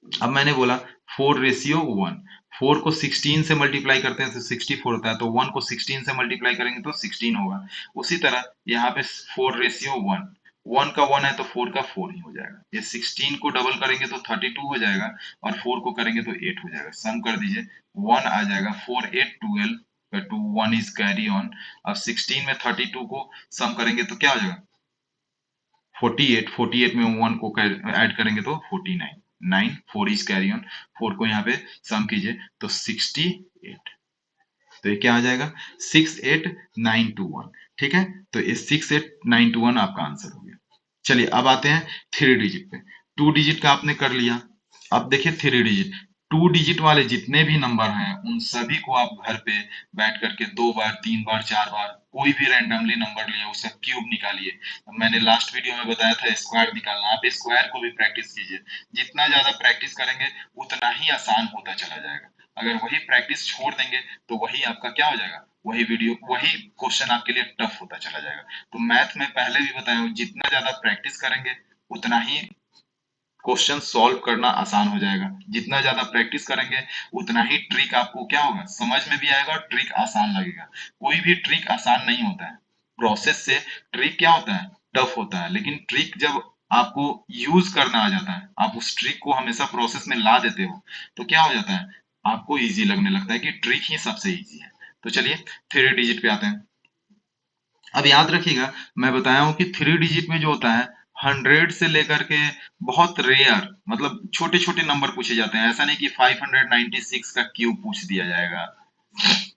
अब मैंने बोला 4 रेशियो 1, 4 को 16 से मल्टीप्लाई करते हैं तो 64 होता है, तो 1 को 16 से मल्टीप्लाई करेंगे तो 16 होगा। उसी तरह यहाँ पे 4 रेशियो 1, 1 का 1 है तो 4 का 4 ही हो जाएगा। ये 16 को डबल करेंगे तो 32 हो जाएगा, और 4 को करेंगे तो 8 हो जाएगा। सम कर दीजिए 1 आ जाएगा 4 8 12 का 2 1 इज कैरी ऑन। अब 16 में 32 को सम करेंगे तो क्या हो जाएगा 48, 48 में 1 को ऐड करेंगे तो 49, 9 4 इज कैरी ऑन। 4 को यहाँ पे सम कीजिए तो 68, तो ये क्या आ जाएगा 68921। ठीक है, तो ये 68921 आपका आंसर हो गया। चलिए अब आते हैं थ्री डिजिट पे। टू डिजिट का आपने कर लिया, अब देखिए थ्री डिजिट। टू डिजिट वाले जितने भी नंबर हैं उन सभी को आप घर पे बैठ करके 2 बार 3 बार 4 बार कोई भी रैंडमली नंबर लिया उसका क्यूब निकालिए। मैंने लास्ट वीडियो में बताया था स्क्वायर निकालना, आप स्क्वायर को भी प्रैक्टिस कीजिए। जितना ज्यादा प्रैक्टिस करेंगे उतना ही आसान होता चला जाएगा। अगर वही प्रैक्टिस छोड़ देंगे तो वही आपका क्या हो जाएगा वही क्वेश्चन आपके लिए टफ होता चला जाएगा। तो मैथ में पहले भी बताया हूँ जितना ज्यादा प्रैक्टिस करेंगे उतना ही क्वेश्चन सॉल्व करना आसान हो जाएगा। जितना ज्यादा प्रैक्टिस करेंगे उतना ही ट्रिक आपको क्या होगा समझ में भी आएगा और ट्रिक आसान लगेगा। कोई भी ट्रिक आसान नहीं होता है, प्रोसेस से ट्रिक क्या होता है टफ होता है। लेकिन ट्रिक जब आपको यूज करना आ जाता है, आप उस ट्रिक को हमेशा प्रोसेस में ला देते हो, तो क्या हो जाता है आपको इजी लगने लगता है कि ट्रिक ही सबसे इजी है। तो चलिए थ्री डिजिट पे आते हैं। अब याद रखिएगा मैं बताया हूं कि थ्री डिजिट में जो होता है 100 से लेकर के बहुत रेयर, मतलब छोटे छोटे नंबर पूछे जाते हैं। ऐसा नहीं कि 596 का क्यूब पूछ दिया जाएगा,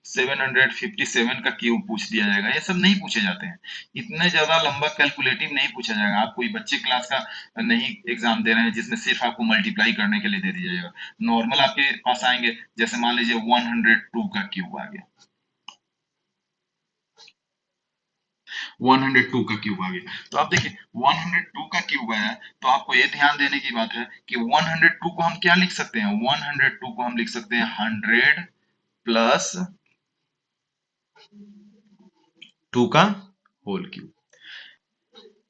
757 का क्यूब पूछ दिया जाएगा, ये सब नहीं पूछे जाते हैं। इतने ज्यादा लंबा कैलकुलेटिव नहीं पूछा जाएगा। आप कोई बच्चे क्लास का नहीं एग्जाम दे रहे हैं जिसमें सिर्फ आपको मल्टीप्लाई करने के लिए दे दिया जाएगा। नॉर्मल आपके पास आएंगे, जैसे मान लीजिए 102 का क्यूब आ गया, 102 का क्यूब आ गया, तो आप देखिए 102 का क्यूब आया, तो आपको ये ध्यान देने की बात है कि 102 को हम क्या लिख सकते हैं 102 को हम लिख सकते हैं 100 प्लस 2 का होल क्यूब।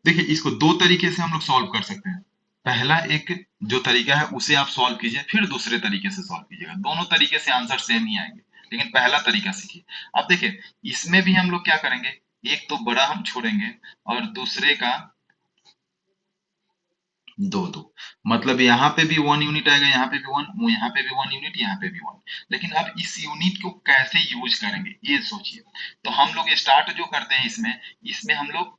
देखिए इसको दो तरीके से हम लोग सॉल्व कर सकते हैं। पहला एक जो तरीका है उसे आप सॉल्व कीजिए, फिर दूसरे तरीके से सॉल्व कीजिएगा। दोनों तरीके से आंसर सेम ही आएंगे, लेकिन पहला तरीका सीखिए। अब देखिए इसमें भी हम लोग क्या करेंगे एक तो बड़ा हम छोड़ेंगे और दूसरे का दो दो, मतलब यहाँ पे भी 1 यूनिट आएगा, यहाँ पे भी 1, यहाँ पे भी 1 यूनिट, यहाँ पे भी 1। लेकिन अब इस यूनिट को कैसे यूज करेंगे ये सोचिए। तो हम लोग स्टार्ट जो करते हैं इसमें, हम लोग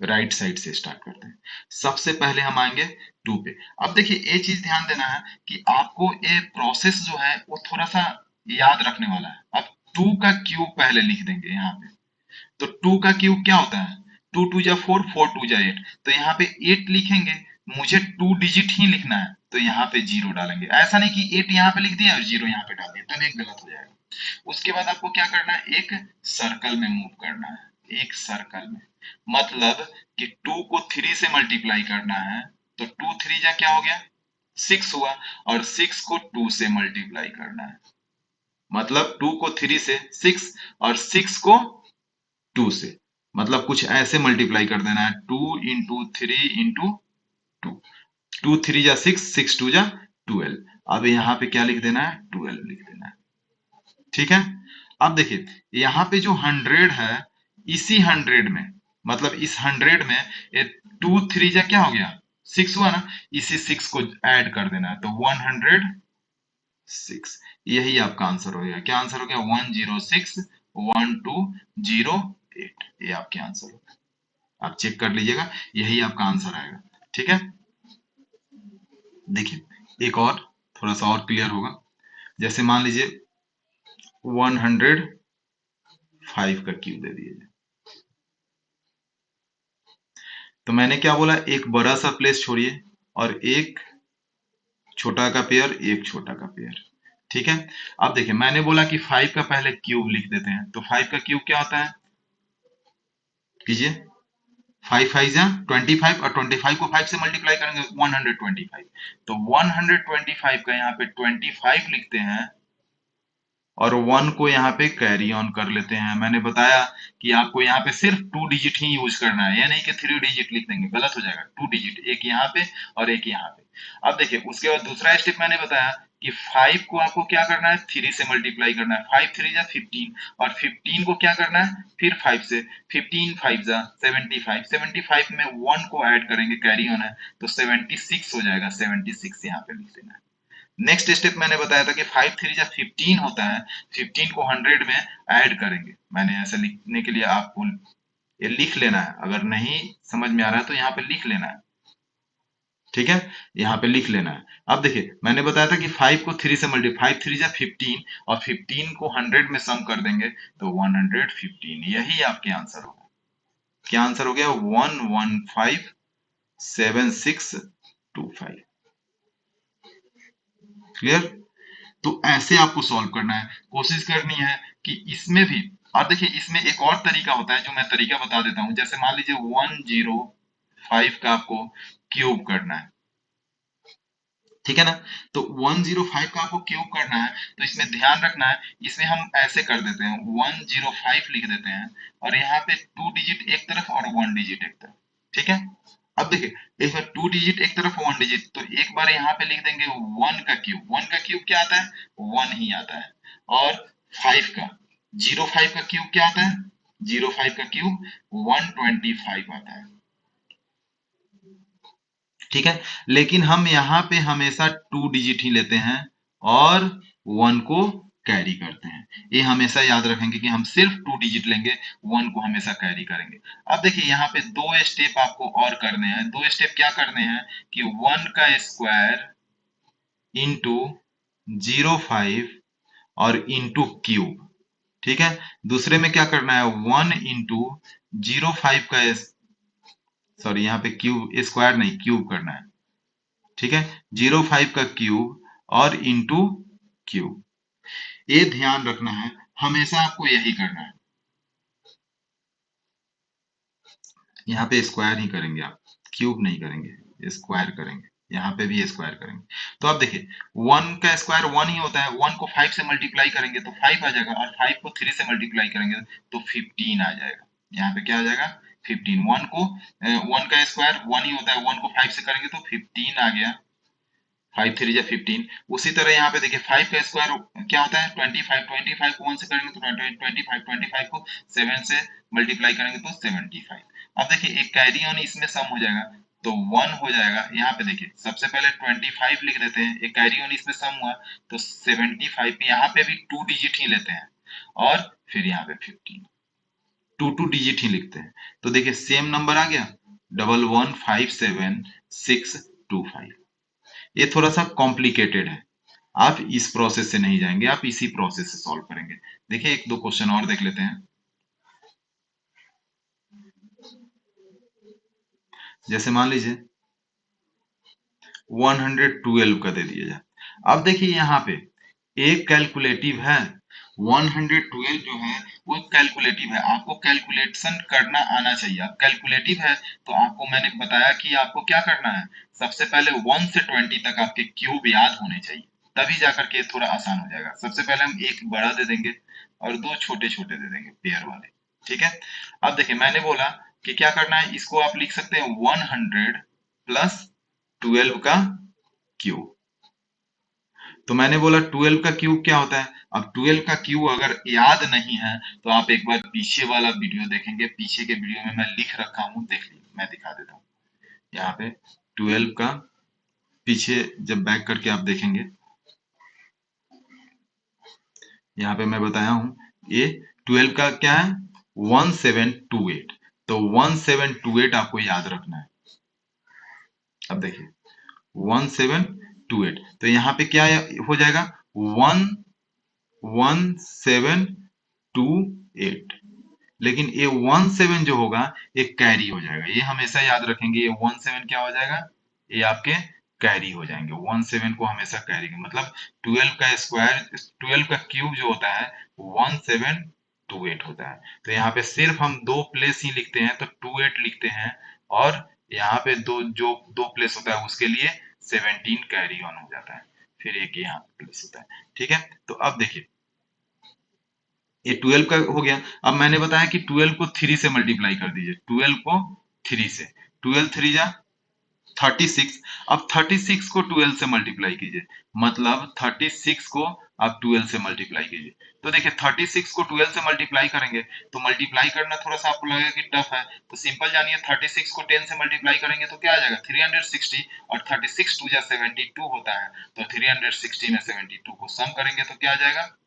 राइट साइड से स्टार्ट करते हैं। सबसे पहले हम आएंगे 2 पे। अब देखिए ये चीज ध्यान देना है कि आपको ये प्रोसेस जो है वो थोड़ा सा याद रखने वाला है। अब 2 का क्यूब पहले लिख देंगे यहाँ पे। तो 2 का क्यूब क्या होता है? 2 2 जा 4, 4 2 जा 8। तो यहाँ पे 8 लिखेंगे, मुझे 2 डिजिट ही लिखना है, तो यहाँ पे 0 डालेंगे। ऐसा नहीं कि 8 यहाँ पे लिख दिया और 0 यहाँ पे डाल दिया, तब एक गलत हो जाएगा। उसके बाद आपको क्या करना है, एक सर्कल में मूव करना है, एक सर्कल में। मतलब कि 2 को 3 से मल्टीप्लाई करना है, तो 2 3 जा क्या हो गया, 6 हुआ। और 6 को 2 से मल्टीप्लाई करना है, मतलब 2 को 3 से 6 और 6 को 2 से, मतलब कुछ ऐसे मल्टीप्लाई कर देना है, 2 इंटू 3 इंटू 2। 2 3 जा 6, 6 2 जा 12। अब यहाँ पे क्या लिख देना है, 12 लिख देना है। ठीक है। अब देखिए यहाँ पे जो 100 है, इसी 100 में, मतलब इस 100 में ये 2 3 जा क्या हो गया, 6 हुआ ना, इसी 6 को ऐड कर देना है, तो 106। यही आपका आंसर हो गया। क्या आंसर हो गया, 106 1208। ये आपके आंसर हो गया। आप चेक कर लीजिएगा, यही आपका आंसर आएगा। ठीक है। देखिए एक और थोड़ा सा और क्लियर होगा। जैसे मान लीजिए 105 का क्यूब दे दिए, तो मैंने क्या बोला, एक बड़ा सा प्लेस छोड़िए और एक छोटा का पेयर, एक छोटा का पेयर। ठीक है। अब देखिए मैंने बोला कि 5 का पहले क्यूब लिख देते हैं, तो 5 का क्यूब क्या होता है, कीजिए। 5 5 जा 25, और 25 को 5 से मल्टीप्लाई करेंगे 125। तो 125 का यहाँ पे 25 लिखते हैं और 1 को यहाँ पे कैरी ऑन कर लेते हैं। मैंने बताया कि आपको यहाँ पे सिर्फ 2 डिजिट ही यूज करना है, ये नहीं कि 3 डिजिट लिख देंगे, गलत हो जाएगा। 2 डिजिट, एक यहाँ पे और एक यहाँ पे। अब देखिए उसके बाद दूसरा स्टेप मैंने बताया कि 5 को आपको क्या करना है, 3 से मल्टीप्लाई करना है। 5 3 जा 15, और 15 को क्या करना है फिर 5 से, 15 5 जा 75, 75 में 1 को ऐड करेंगे, कैरी ऑन है, तो 76 हो जाएगा। 76 यहाँ पे लिख देना है। नेक्स्ट स्टेप मैंने बताया था कि 5 3 जा 15 होता है, 15 को 100 में ऐड करेंगे। मैंने ऐसा लिखने के लिए आपको ये लिख लेना है, अगर नहीं समझ में आ रहा है तो यहाँ पे लिख लेना है। ठीक है, यहाँ पे लिख लेना है। अब देखिए मैंने बताया था कि 5 को 3 से मल्टी, 5 3 जा 15, और 15 को 100 में सम कर देंगे तो 115। यही आपके आंसर होगा। क्या आंसर हो गया, 1157625। क्लियर। तो ऐसे आपको सॉल्व करना है, कोशिश करनी है कि इसमें भी। और देखिए इसमें एक और तरीका होता है, जो मैं तरीका बता देता हूं। जैसे मान लीजिए 105 का आपको क्यूब करना है, ठीक है ना। तो 105 का आपको क्यूब करना है, तो इसमें ध्यान रखना है, इसमें हम ऐसे कर देते हैं, 105 लिख देते हैं, और यहाँ पे 2 डिजिट एक तरफ और 1 डिजिट एक तरफ। ठीक है। अब देखिए एक बार 2 डिजिट एक तरफ 1 डिजिट, तो एक बार यहाँ पे लिख देंगे 1 का क्यूब। 1 का क्यूब क्या आता है, 1 ही आता है। और 5 का, 05 का क्यूब क्या आता है, 05 का क्यूब 125 आता है। ठीक है। लेकिन हम यहाँ पे हमेशा 2 डिजिट ही लेते हैं और 1 को कैरी करते हैं। ये हमेशा याद रखेंगे कि हम सिर्फ 2 डिजिट लेंगे, 1 को हमेशा कैरी करेंगे। अब देखिए यहाँ पे 2 स्टेप आपको और करने हैं। 2 स्टेप क्या करने हैं कि 1 का स्क्वायर इंटू 05 और इंटू क्यूब। ठीक है। दूसरे में क्या करना है, 1 इंटू 05 का, सॉरी यहाँ पे क्यूब, स्क्वायर नहीं क्यूब करना है। ठीक है। 05 का क्यूब और इंटू क्यूब। ये ध्यान रखना है, हमेशा आपको यही करना है। यहाँ पे स्क्वायर ही करेंगे आप, क्यूब नहीं करेंगे, स्क्वायर करेंगे। यहाँ पे भी स्क्वायर करेंगे। तो आप देखिए 1 का स्क्वायर 1 ही होता है, 1 को 5 से मल्टीप्लाई करेंगे तो 5 आ जाएगा, और 5 को 3 से मल्टीप्लाई करेंगे तो 15 आ जाएगा। यहाँ पे क्या आ जाएगा, 15। 1 को 1 का स्क्वायर 1 ही होता है, 1 को 5 से करेंगे तो 15 आ गया। 5 3 जा 15। उसी तरह यहाँ पे देखिए 5 का स्क्वायर क्या होता है 25। 25 को 1 से करेंगे तो 25 को 7 से मल्टीप्लाई करेंगे तो 75। अब देखिए एक कैरी ऑन इसमें सम हो जाएगा तो 1 हो जाएगा। यहाँ पे देखिए सबसे पहले 25 लिख देते हैं, एक कैरी ऑन इसमें सम हुआ तो 75। यहाँ पे भी 2 डिजिट ही लेते हैं और फिर यहाँ पे 15 2 डिजिट ही लिखते हैं। तो देखिए सेम नंबर आ गया 1157 625। ये थोड़ा सा कॉम्प्लिकेटेड है, आप इस प्रोसेस से नहीं जाएंगे, आप इसी प्रोसेस से सॉल्व करेंगे। देखिए एक दो क्वेश्चन और देख लेते हैं। जैसे मान लीजिए 112 का दे दिया जाए। अब देखिए यहाँ पे एक कैलकुलेटिव है, 112 जो है वो कैलकुलेटिव है, आपको कैलकुलेशन करना आना चाहिए। अब कैलकुलेटिव है तो आपको मैंने बताया कि आपको क्या करना है, सबसे पहले 1 से 20 तक आपके क्यूब याद होने चाहिए, तभी जाकर के थोड़ा आसान हो जाएगा। सबसे पहले हम एक बड़ा दे देंगे और दो छोटे छोटे दे देंगे पेयर वाले, ठीक है। अब देखिए मैंने बोला कि क्या करना है, इसको आप लिख सकते हैं 100 प्लस 12 का क्यूब। तो मैंने बोला 12 का क्यूब क्या होता है। अब 12 का क्यूब अगर याद नहीं है तो आप एक बार पीछे वाला वीडियो देखेंगे, पीछे के वीडियो में मैं लिख रखा हूँ, देख लीजिए, मैं दिखा देता हूँ। यहाँ पे 12 का पीछे जब बैक करके आप देखेंगे, यहाँ पे मैं बताया हूँ ये 12 का क्या है 1728। तो 1728 आपको याद रखना है। अब देखिए 1728 तो यहाँ पे क्या हो जाएगा 1728। लेकिन ये 17 जो होगा एक कैरी हो जाएगा, ये हमेशा याद रखेंगे। ये 17 क्या हो जाएगा, ये आपके कैरी हो जाएंगे। 17 को हमेशा कैरी, मतलब 12 का स्क्वायर 12 का क्यूब जो होता है 1728 होता है। तो यहाँ पे सिर्फ हम दो प्लेस ही लिखते हैं तो 28 लिखते हैं, और यहाँ पे जो दो प्लेस होता है उसके लिए 17 कैरी ऑन हो जाता है, फिर एक यहाँ प्लेस होता है, ठीक है। तो अब देखिए ये 12 का हो गया। अब मैंने बताया कि 12 को 3 से मल्टीप्लाई कर दीजिए, 12 को 3 से, 12 3 जा 36। अब 36 को 12 से मल्टीप्लाई कीजिए, मतलब 36 को आप 12 से मल्टीप्लाई कीजिए। तो देखिए 36 को 12 से मल्टीप्लाई करेंगे तो मल्टीप्लाई करना थोड़ा सा आपको लगेगा कि टफ है, तो सिंपल जानिए 36 को 10 से मल्टीप्लाई करेंगे तो क्या आ जाएगा 360, और 36 2 जा 72 होता है, तो 360 में 72 को सम करेंगे तो क्या आ जाएगा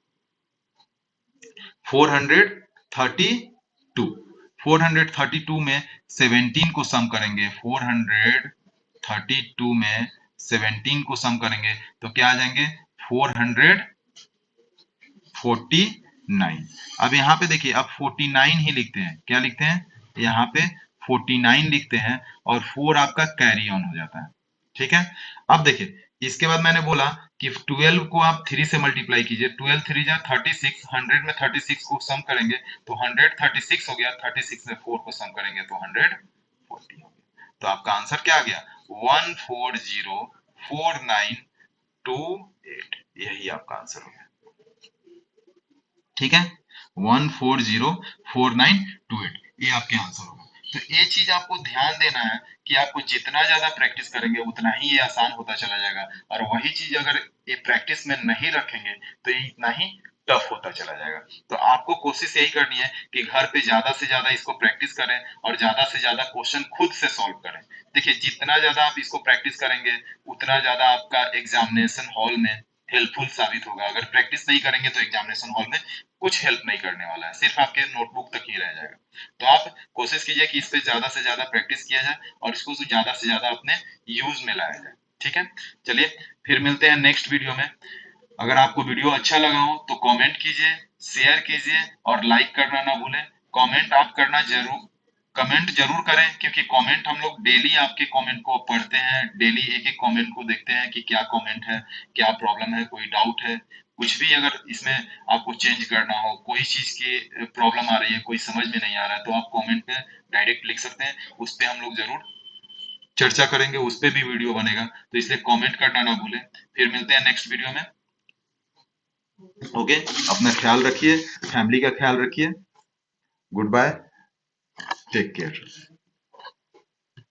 432। 432 में 17 को सम करेंगे, 432 में 17 को सम करेंगे तो क्या आ जाएंगे 449। अब यहाँ पे देखिए अब 49 ही लिखते हैं, क्या लिखते हैं यहाँ पे 49 लिखते हैं, और 4 आपका कैरी ऑन हो जाता है, ठीक है। अब देखिए इसके बाद मैंने बोला कि 12 को आप 3 से मल्टीप्लाई कीजिए, 12 3 जा 36, 100 में 36 को सम करेंगे तो 136 हो गया, 36 में 4 को सम करेंगे तो 140 हो गया। तो आपका आंसर क्या आ गया 1404928, यही आपका आंसर हो गया, ठीक है 1404928, ये आपके आंसर होगा। तो ये चीज आपको ध्यान देना है कि आपको जितना ज्यादा प्रैक्टिस करेंगे उतना ही ये आसान होता चला जाएगा, और वही चीज अगर ये प्रैक्टिस में नहीं रखेंगे तो ये इतना ही टफ होता चला जाएगा। तो आपको कोशिश यही करनी है कि घर पे ज्यादा से ज्यादा इसको प्रैक्टिस करें और ज्यादा से ज्यादा क्वेश्चन खुद से सॉल्व करें। देखिए जितना ज्यादा आप इसको प्रैक्टिस करेंगे उतना ज्यादा आपका एग्जामिनेशन हॉल में हेल्पफुल साबित होगा। अगर प्रैक्टिस नहीं करेंगे तो एग्जामिनेशन हॉल में कुछ हेल्प नहीं करने वाला है, सिर्फ आपके नोटबुक तक ही रह जाएगा। तो आप कोशिश कीजिए कि इस पे ज्यादा से ज्यादा प्रैक्टिस किया जाए और इसको ज्यादा से ज्यादा अपने यूज में लाया जाए, ठीक है। चलिए फिर मिलते हैं नेक्स्ट वीडियो में। अगर आपको वीडियो अच्छा लगा हो तो कमेंट कीजिए, शेयर कीजिए और लाइक करना ना भूलें। कमेंट आप करना जरूर, कमेंट जरूर करें, क्योंकि कमेंट हम लोग डेली आपके कमेंट को पढ़ते हैं, डेली एक एक कमेंट को देखते हैं कि क्या कमेंट है, क्या प्रॉब्लम है, कोई डाउट है, कुछ भी अगर इसमें आपको चेंज करना हो, कोई चीज की प्रॉब्लम आ रही है, कोई समझ में नहीं आ रहा है, तो आप कमेंट पे डायरेक्ट लिख सकते हैं, उस पर हम लोग जरूर चर्चा करेंगे, उस पर भी वीडियो बनेगा। तो इसलिए कमेंट करना ना भूलें। फिर मिलते हैं नेक्स्ट वीडियो में। ओके, अपना ख्याल रखिए, फैमिली का ख्याल रखिए। Goodbye, take care.